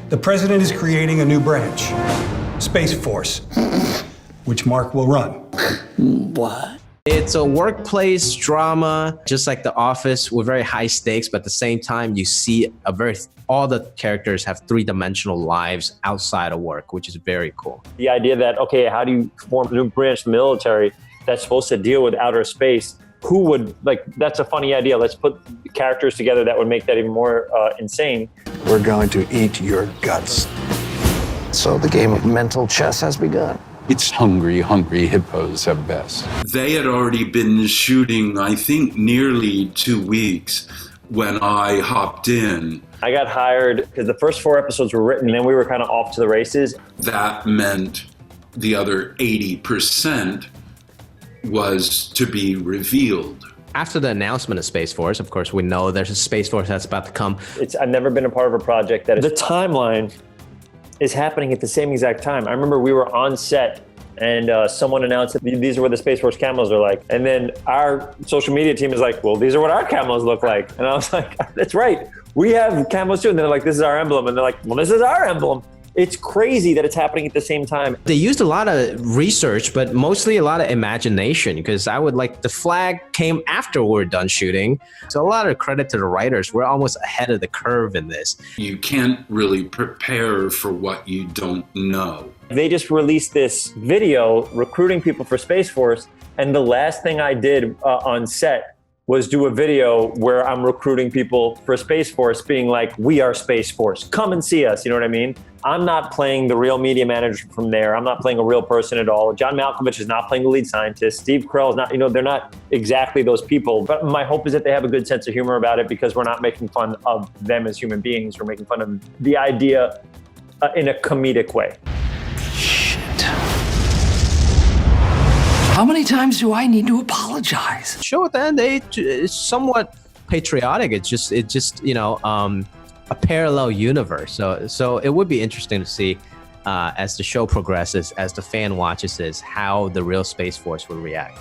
The president is creating a new branch, Space Force, which Mark will run. What? It's a workplace drama, just like The Office, with very high stakes, but at the same time, you see all the characters have three-dimensional lives outside of work, which is very cool. The idea that, okay, how do you form a new branch of the military that's supposed to deal with outer space? Who would, that's a funny idea. Let's put characters together that would make that even more insane. We're going to eat your guts. So the game of mental chess has begun. It's hungry hippos at best. They had already been shooting, I think, nearly 2 weeks when I hopped in. I got hired because the first 4 episodes were written, and then we were kind of off to the races. That meant the other 80% was to be revealed. After the announcement of Space Force, of course, we know there's a Space Force that's about to come. I've never been a part of a project that the timeline is happening at the same exact time. I remember we were on set and someone announced that these are what the Space Force camos are like. And then our social media team is like, well, these are what our camos look like. And I was like, that's right. We have camos too. And they're like, this is our emblem. And they're like, well, this is our emblem. It's crazy that it's happening at the same time. They used a lot of research, but mostly a lot of imagination, because the flag came after we were done shooting. So a lot of credit to the writers. We're almost ahead of the curve in this. You can't really prepare for what you don't know. They just released this video recruiting people for Space Force. And the last thing I did on set was do a video where I'm recruiting people for Space Force, being like, we are Space Force, come and see us, you know what I mean? I'm not playing the real media manager from there. I'm not playing a real person at all. John Malkovich is not playing the lead scientist. Steve Carrell is not, they're not exactly those people. But my hope is that they have a good sense of humor about it, because we're not making fun of them as human beings. We're making fun of the idea in a comedic way. How many times do I need to apologize? Show at the end, it's somewhat patriotic. It's just a parallel universe. So it would be interesting to see as the show progresses, as the fan watches this, how the real Space Force will react.